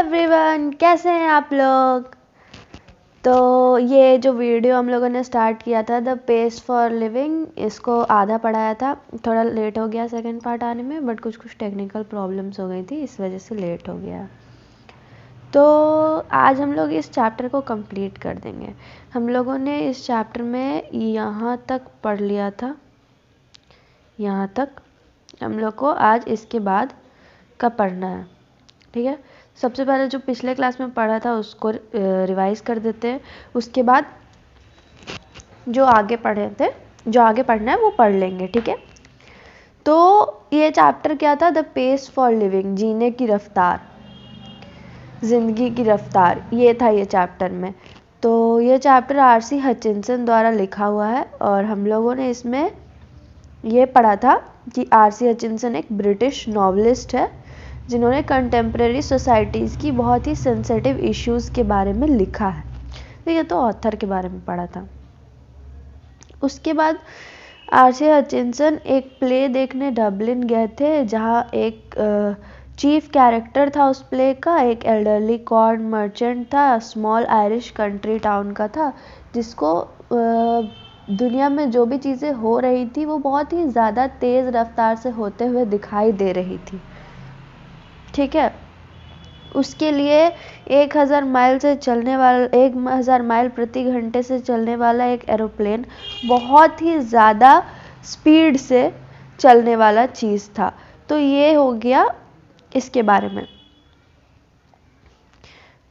Everyone, कैसे हैं आप लोग। तो ये जो वीडियो हम लोगों ने स्टार्ट किया था द पेस फॉर लिविंग, इसको आधा पढ़ाया था। थोड़ा लेट हो गया सेकंड पार्ट आने में, बट कुछ टेक्निकल प्रॉब्लम्स हो गई थी, इस वजह से लेट हो गया। तो आज हम लोग इस चैप्टर को कंप्लीट कर देंगे। हम लोगों ने इस चैप्टर में यहाँ तक पढ़ लिया था, यहाँ तक। हम लोग को आज इसके बाद का पढ़ना है, ठीक है। सबसे पहले जो पिछले क्लास में पढ़ा था उसको रिवाइज कर देते हैं, उसके बाद जो आगे पढ़े थे, जो आगे पढ़ना है वो पढ़ लेंगे, ठीक है। तो ये चैप्टर क्या था, द पेस फॉर लिविंग, जीने की रफ्तार, जिंदगी की रफ्तार, ये था ये चैप्टर में। तो ये चैप्टर आरसी हचिंसन द्वारा लिखा हुआ है, और हम लोगों ने इसमें ये पढ़ा था कि आरसी हचिंसन एक ब्रिटिश नॉवलिस्ट है जिन्होंने कंटेम्प्रेरी सोसाइटीज़ की बहुत ही सेंसिटिव इश्यूज़ के बारे में लिखा है। तो ये तो ऑथर के बारे में पढ़ा था। उसके बाद आरसी हचिंसन एक प्ले देखने डबलिन गए थे, जहाँ एक चीफ कैरेक्टर था उस प्ले का, एक एल्डरली कॉर्न मर्चेंट था, स्मॉल आयरिश कंट्री टाउन का था, जिसको दुनिया में जो भी चीज़ें हो रही थी वो बहुत ही ज़्यादा तेज़ रफ्तार से होते हुए दिखाई दे रही थी, ठीक है। उसके लिए 1000 माइल से चलने वाला 1000 माइल प्रति घंटे से चलने वाला एक एरोप्लेन बहुत ही ज़्यादा स्पीड से चलने वाला चीज़ था। तो ये हो गया इसके बारे में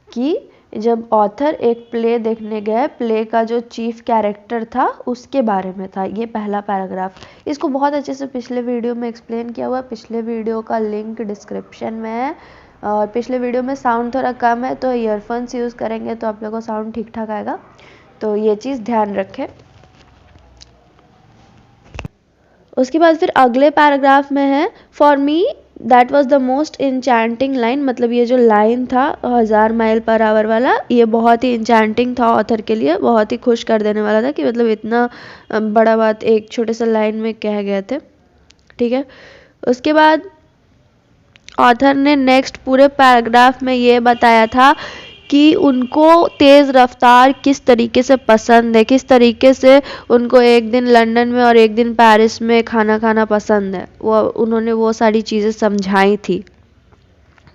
कि जब ऑथर एक प्ले देखने गए, प्ले का जो चीफ कैरेक्टर था उसके बारे में था ये पहला पैराग्राफ। इसको बहुत अच्छे से पिछले वीडियो में एक्सप्लेन किया हुआ है, पिछले वीडियो का लिंक डिस्क्रिप्शन में है। और पिछले वीडियो में साउंड थोड़ा कम है, तो ईयरफोन्स यूज़ करेंगे तो आप लोगों को साउंड ठीक ठाक आएगा, तो ये चीज़ ध्यान रखें। उसके बाद फिर अगले पैराग्राफ में है, for me that was the most enchanting line, मतलब ये जो लाइन था 1000 माइल पर आवर वाला, ये बहुत ही इंचैंटिंग था ऑथर के लिए, बहुत ही खुश कर देने वाला था कि मतलब इतना बड़ा बात एक छोटे से लाइन में कह गए थे, ठीक है। उसके बाद ऑथर ने नेक्स्ट पूरे पैराग्राफ में ये बताया था कि उनको तेज़ रफ्तार किस तरीके से पसंद है, किस तरीके से उनको एक दिन लंदन में और एक दिन पेरिस में खाना खाना पसंद है, वो उन्होंने वो सारी चीज़ें समझाई थी।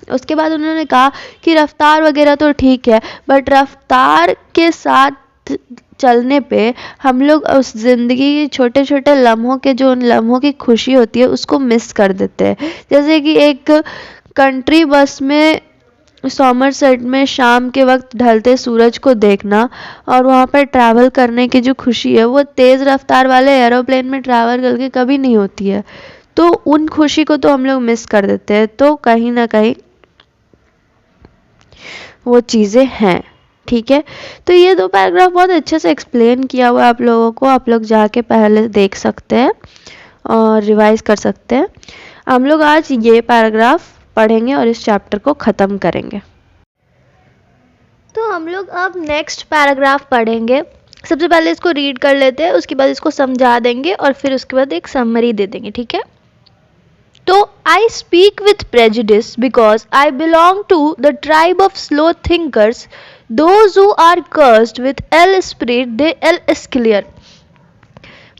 उसके बाद उन्होंने कहा कि रफ्तार वगैरह तो ठीक है, बट रफ्तार के साथ चलने पे हम लोग उस ज़िंदगी के छोटे छोटे लम्हों के, जो उन लम्हों की खुशी होती है उसको मिस कर देते हैं। जैसे कि एक कंट्री बस में सॉमरसेट में शाम के वक्त ढलते सूरज को देखना और वहाँ पर ट्रैवल करने की जो खुशी है वो तेज़ रफ्तार वाले एरोप्लेन में ट्रैवल करके कभी नहीं होती है। तो उन खुशी को तो हम लोग मिस कर देते हैं, तो कहीं ना कहीं वो चीज़ें हैं, ठीक है। तो ये दो पैराग्राफ बहुत अच्छे से एक्सप्लेन किया हुआ है आप लोगों को, आप लोग जाके पहले देख सकते हैं और रिवाइज कर सकते हैं। हम लोग आज ये पैराग्राफ पढ़ेंगे और इस चैप्टर को ख़त्म करेंगे। तो हम लोग अब नेक्स्ट पैराग्राफ पढ़ेंगे। सबसे पहले इसको रीड कर लेते हैं, उसके बाद इसको समझा देंगे और फिर उसके बाद एक समरी दे देंगे, ठीक है। तो I speak with prejudice because I belong to the tribe of slow thinkers, those who are cursed with l'esprit de l'escalier।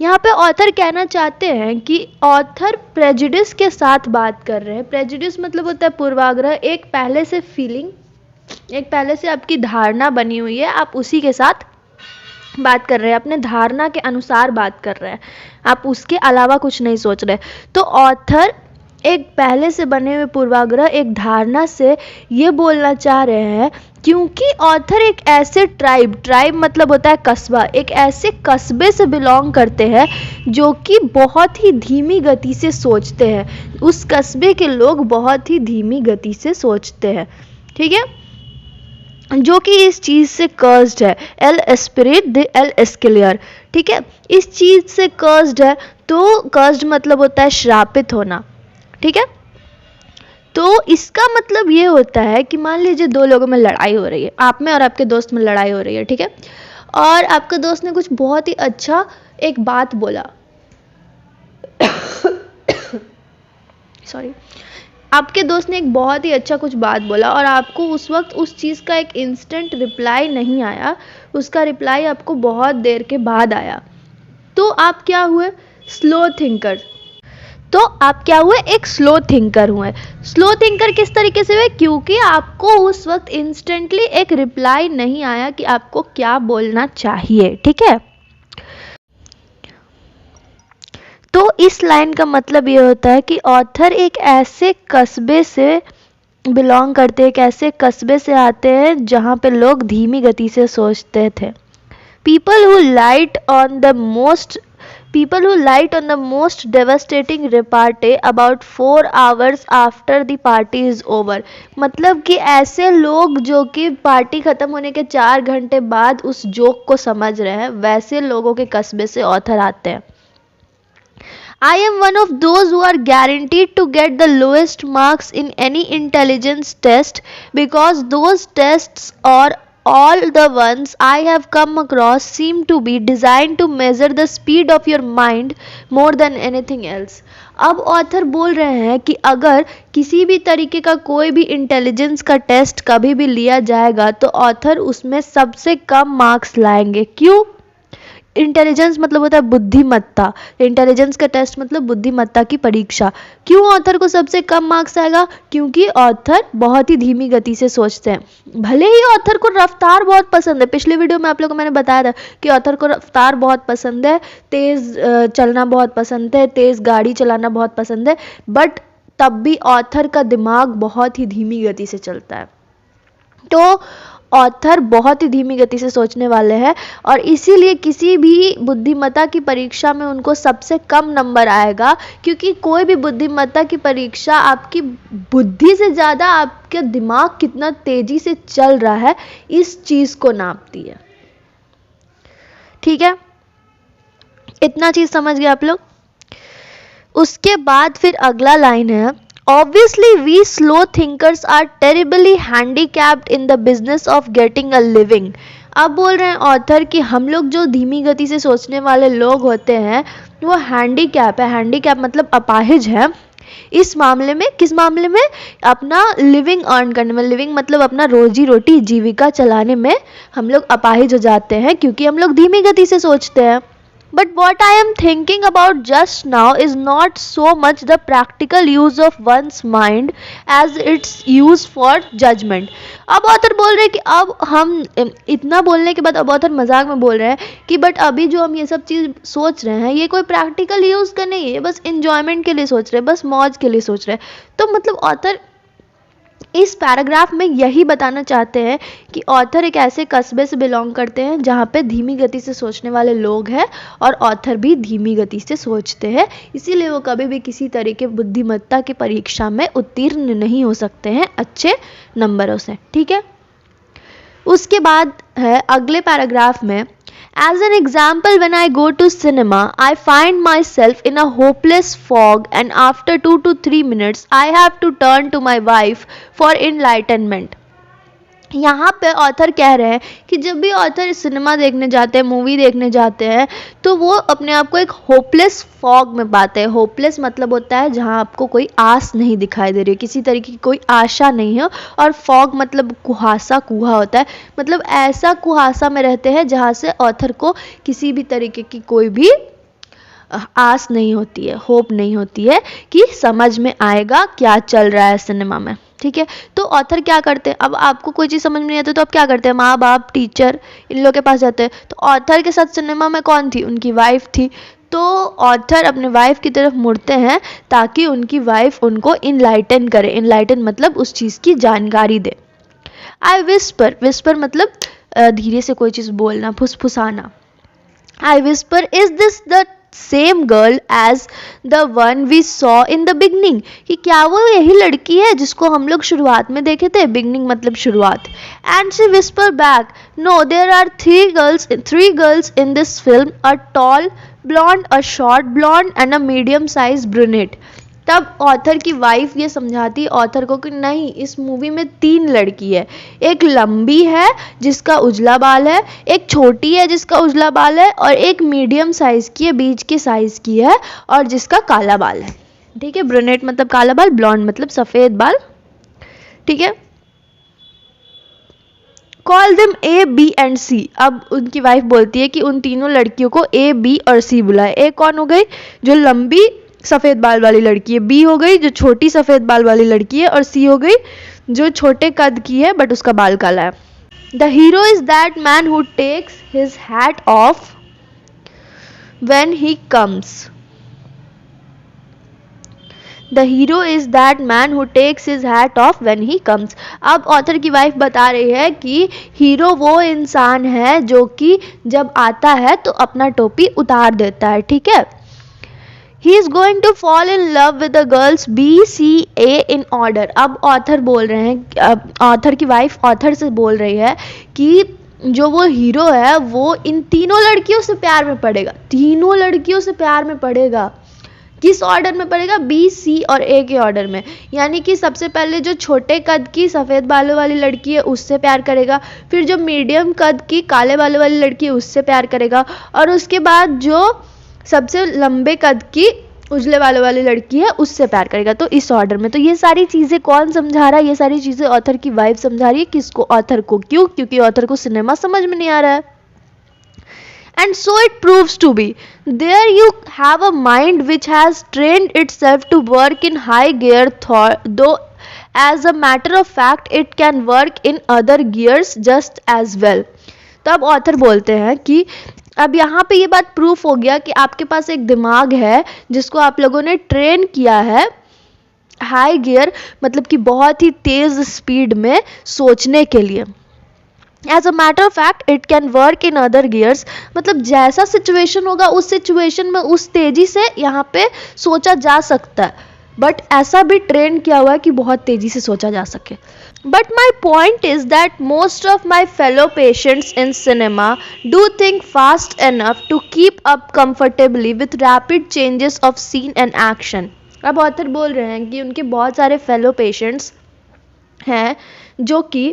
यहाँ पे ऑथर कहना चाहते हैं कि ऑथर प्रेजुडिस के साथ बात कर रहे हैं। प्रेजुडिस मतलब होता है पूर्वाग्रह, एक पहले से फीलिंग, एक पहले से आपकी धारणा बनी हुई है, आप उसी के साथ बात कर रहे हैं, अपने धारणा के अनुसार बात कर रहे हैं, आप उसके अलावा कुछ नहीं सोच रहे। तो ऑथर एक पहले से बने हुए पूर्वाग्रह, एक धारणा से ये बोलना चाह रहे हैं, क्योंकि ऑथर एक ऐसे ट्राइब मतलब होता है कस्बा, एक ऐसे कस्बे से बिलोंग करते हैं जो कि बहुत ही धीमी गति से सोचते हैं। उस कस्बे के लोग बहुत ही धीमी गति से सोचते हैं, ठीक है, जो कि इस चीज़ से कर्स्ड है, एल एस्पिरिट दे एल एस्केलियर, ठीक है, इस चीज़ से कर्स्ड है। तो कर्स्ड मतलब होता है श्रापित होना, ठीक है। तो इसका मतलब ये होता है कि मान लीजिए दो लोगों में लड़ाई हो रही है, आप में और आपके दोस्त में लड़ाई हो रही है, ठीक है, और आपके दोस्त ने कुछ बहुत ही अच्छा एक बात बोला सॉरी, आपके दोस्त ने एक बहुत ही अच्छा कुछ बात बोला और आपको उस वक्त उस चीज़ का एक इंस्टेंट रिप्लाई नहीं आया, उसका रिप्लाई आपको बहुत देर के बाद आया, तो आप क्या हुए? Slow thinker. तो आप क्या हुए? एक स्लो थिंकर हुए। स्लो थिंकर किस तरीके से हुए? क्योंकि आपको उस वक्त इंस्टेंटली एक रिप्लाई नहीं आया कि आपको क्या बोलना चाहिए। ठीक है, तो इस लाइन का मतलब ये होता है कि ऑथर एक ऐसे कस्बे से बिलोंग करते हैं, एक ऐसे कस्बे से आते हैं जहाँ पे लोग धीमी गति से सोचते थे। People who light on the most devastating repartee about 4 hours after the party is over। मतलब कि ऐसे लोग जो कि पार्टी खत्म होने के 4 घंटे बाद उस जोक को समझ रहे हैं, वैसे लोगों के कस्बे से ऑथर आते हैं। I am one of those who are guaranteed to get the lowest marks in any intelligence test because those tests or all the ones I have come across seem to be designed to measure the speed of your mind more than anything else। अब author बोल रहे हैं कि अगर किसी भी तरीके का कोई भी इंटेलिजेंस का टेस्ट कभी भी लिया जाएगा तो ऑथर उसमें सबसे कम मार्क्स लाएंगे। क्यों? इंटेलिजेंस मतलब होता है बुद्धिमत्ता, इंटेलिजेंस का टेस्ट मतलब बुद्धिमत्ता की परीक्षा। क्यों ऑथर को सबसे कम मार्क्स आएगा? क्योंकि ऑथर बहुत ही धीमी गति से सोचते हैं। भले ही ऑथर को रफ्तार बहुत पसंद है, पिछले वीडियो में आप लोगों को मैंने बताया था कि ऑथर को रफ्तार बहुत पसंद है, तेज चलना बहुत पसंद है, तेज गाड़ी चलाना बहुत पसंद है, बट तब भी ऑथर का दिमाग बहुत ही धीमी गति से चलता है। तो ऑथर बहुत ही धीमी गति से सोचने वाले हैं और इसीलिए किसी भी बुद्धिमत्ता की परीक्षा में उनको सबसे कम नंबर आएगा, क्योंकि कोई भी बुद्धिमत्ता की परीक्षा आपकी बुद्धि से ज़्यादा आपका दिमाग कितना तेजी से चल रहा है इस चीज़ को नापती है। ठीक है, इतना चीज़ समझ गए आप लोग। उसके बाद फिर अगला लाइन है, Obviously, we slow thinkers are terribly handicapped in the business of getting a living। अब बोल रहे हैं ऑथर कि हम लोग जो धीमी गति से सोचने वाले लोग होते हैं वो हैंडीकैप है। हैंडीकैप मतलब अपाहिज है इस मामले में। किस मामले में? अपना लिविंग अर्न करने में। लिविंग मतलब अपना रोजी रोटी जीविका चलाने में हम लोग अपाहिज हो जाते हैं क्योंकि हम लोग धीमी गति से सोचते हैं। But what I am thinking about just now is not so much the practical use of one's mind as its use for judgment। अब ऑथर बोल रहे हैं कि अब हम इतना बोलने के बाद अब ऑथर मजाक में बोल रहे हैं कि बट अभी जो हम ये सब चीज़ सोच रहे हैं ये कोई प्रैक्टिकल यूज़ का नहीं है, बस इंजॉयमेंट के लिए सोच रहे हैं, बस मौज के लिए सोच रहे हैं। तो मतलब ऑथर इस पैराग्राफ में यही बताना चाहते हैं कि ऑथर एक ऐसे कस्बे से बिलोंग करते हैं जहाँ पे धीमी गति से सोचने वाले लोग हैं और ऑथर भी धीमी गति से सोचते हैं, इसीलिए वो कभी भी किसी तरह के बुद्धिमत्ता की परीक्षा में उत्तीर्ण नहीं हो सकते हैं अच्छे नंबरों से। ठीक है, उसके बाद है अगले पैराग्राफ में, As an example, when I go to cinema, I find myself in a hopeless fog and after 2 to 3 minutes, I have to turn to my wife for enlightenment। यहाँ पे ऑथर कह रहे हैं कि जब भी ऑथर सिनेमा देखने जाते हैं, मूवी देखने जाते हैं, तो वो अपने आप को एक होपलेस फॉग में पाते हैं। होपलेस मतलब होता है जहाँ आपको कोई आस नहीं दिखाई दे रही है, किसी तरीके की कोई आशा नहीं है, और फॉग मतलब कुहासा, कुहा होता है, मतलब ऐसा कुहासा में रहते हैं जहाँ से ऑथर को किसी भी तरीके की कोई भी आस नहीं होती है, होप नहीं होती है कि समझ में आएगा क्या चल रहा है सिनेमा में। ठीक है, तो ऑथर क्या करते हैं, अब आपको कोई चीज़ समझ में नहीं आती तो आप क्या करते हैं, माँ बाप, टीचर, इन लोगों के पास जाते हैं। तो ऑथर के साथ सिनेमा में कौन थी? उनकी वाइफ थी। तो ऑथर अपने वाइफ की तरफ मुड़ते हैं ताकि उनकी वाइफ उनको इनलाइटन करे। इनलाइटन मतलब उस चीज़ की जानकारी दे। आई विस्पर, विस्पर मतलब धीरे से कोई चीज़ बोलना, फुसफुसाना। I whisper, is this the same girl as the one we saw in the beginning, कि क्या वो यही लड़की है जिसको हम लोग शुरुआत में देखे थे? बिगनिंग मतलब शुरुआत। And she whisper back, no there are three girls in this film, a tall blonde, a short blonde and a medium size brunette. तब ऑथर की वाइफ ये समझाती ऑथर को कि नहीं, इस मूवी में 3 लड़की है, एक लंबी है जिसका उजला बाल है, एक छोटी है जिसका उजला बाल है, और एक मीडियम साइज की है, बीच के साइज की है और जिसका काला बाल है। ठीक है, ब्रूनेट मतलब काला बाल, ब्लॉन्ड मतलब सफेद बाल, ठीक है। Call them A B and C. अब उनकी वाइफ बोलती है कि उन तीनों लड़कियों को ए बी और सी बुलाए। ए कौन हो गई? जो लंबी सफेद बाल वाली लड़की है, बी हो गई जो छोटी सफेद बाल वाली लड़की है, और सी हो गई जो छोटे कद की है बट उसका बाल काला है। The hero is that man who takes his hat off when he comes. The hero is that man who takes his hat off when he comes. अब ऑथर की वाइफ बता रही है कि हीरो वो इंसान है जो कि जब आता है तो अपना टोपी उतार देता है, ठीक है। He is going to fall in love with the girls B C A in order. अब ऑथर बोल रहे हैं, ऑथर की वाइफ ऑथर से बोल रही है कि जो वो हीरो है वो इन तीनों लड़कियों से प्यार में पड़ेगा, तीनों लड़कियों से प्यार में पड़ेगा। किस ऑर्डर में पड़ेगा? बी सी और ए के ऑर्डर में। यानी कि सबसे पहले जो छोटे कद की सफ़ेद बालों वाली लड़की है उससे प्यार करेगा, फिर जो मीडियम कद की काले बालों वाली लड़की है उससे प्यार करेगा, और उसके बाद जो सबसे लंबे कद की उजले बालों वाली लड़की है उससे प्यार करेगा। तो इस ऑर्डर में। तो ये सारी चीज़ें कौन समझा रहा है? ये सारी चीज़ें ऑथर की वाइफ समझा रही है। किसको? ऑथर को। क्यों? क्योंकि ऑथर को सिनेमा समझ में नहीं आ रहा है। And so it proves to be. There you have a mind which has trained itself to work in high gear thought, though as a matter of fact it can work in other gears just as well. तब author बोलते हैं कि अब यहाँ पे ये बात proof हो गया कि आपके पास एक दिमाग है जिसको आप लोगों ने ट्रेन किया है हाई गियर, मतलब कि बहुत ही तेज़ स्पीड में सोचने के लिए। As a matter of fact it can work in other gears, मतलब जैसा सिचुएशन होगा उस सिचुएशन में उस तेजी से यहाँ पे सोचा जा सकता है, बट ऐसा भी ट्रेन किया हुआ है कि बहुत तेजी से सोचा जा सके। But my point is that most of my fellow patients in cinema do think fast enough to keep up comfortably with rapid changes of scene and action. अब ऑथर बोल रहे हैं कि उनके बहुत सारे फेलो पेशेंट्स हैं जो कि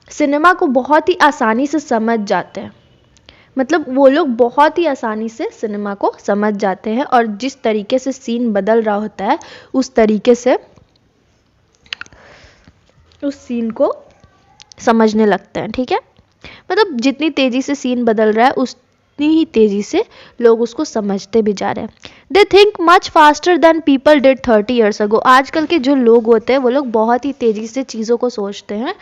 सिनेमा को बहुत ही आसानी से समझ जाते हैं, मतलब वो लोग बहुत ही आसानी से सिनेमा को समझ जाते हैं और जिस तरीके से सीन बदल रहा होता है उस तरीके से उस सीन को समझने लगते हैं, ठीक है। मतलब जितनी तेज़ी से सीन बदल रहा है उतनी ही तेज़ी से लोग उसको समझते भी जा रहे हैं। They think much faster than people did 30 years ago. आजकल के जो लोग होते हैं वो लोग बहुत ही तेज़ी से चीज़ों को सोचते हैं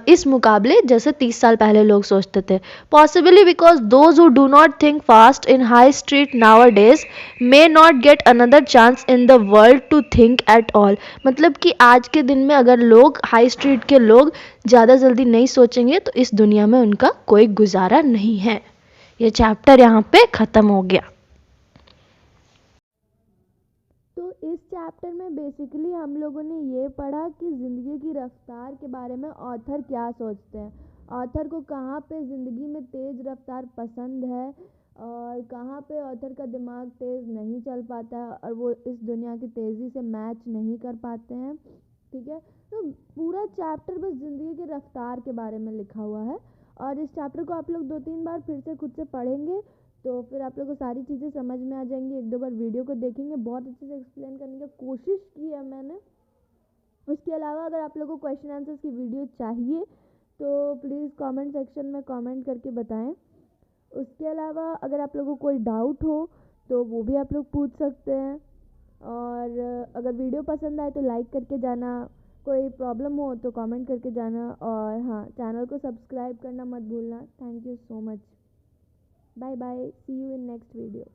इस मुकाबले जैसे 30 साल पहले लोग सोचते थे। Possibly because those who do not think fast in high street nowadays may not get another chance in the world to think at all. मतलब कि आज के दिन में अगर लोग हाई स्ट्रीट के लोग ज़्यादा जल्दी नहीं सोचेंगे तो इस दुनिया में उनका कोई गुजारा नहीं है। ये चैप्टर यहाँ पे ख़त्म हो गया। तो इस चैप्टर में बेसिकली हम लोगों ने ये पढ़ा कि ज़िंदगी की रफ्तार के बारे में ऑथर क्या सोचते हैं। ऑथर को कहाँ पे ज़िंदगी में तेज़ रफ्तार पसंद है और कहाँ पे ऑथर का दिमाग तेज़ नहीं चल पाता है और वो इस दुनिया की तेज़ी से मैच नहीं कर पाते हैं, ठीक है। तो पूरा चैप्टर बस ज़िंदगी की रफ्तार के बारे में लिखा हुआ है और इस चैप्टर को आप लोग 2-3 बार फिर से खुद से पढ़ेंगे तो फिर आप लोग को सारी चीज़ें समझ में आ जाएंगी। 1-2 बार वीडियो को देखेंगे, बहुत अच्छे से एक्सप्लेन करने की कोशिश की है मैंने। उसके अलावा अगर आप लोग को क्वेश्चन आंसर्स की वीडियो चाहिए तो प्लीज़ कमेंट सेक्शन में कमेंट करके बताएं। उसके अलावा अगर आप लोगों को कोई डाउट हो तो वो भी आप लोग पूछ सकते हैं और अगर वीडियो पसंद आए तो लाइक करके जाना, कोई प्रॉब्लम हो तो कमेंट करके जाना और हाँ, चैनल को सब्सक्राइब करना मत भूलना। Thank you so much. Bye bye. See you in next video.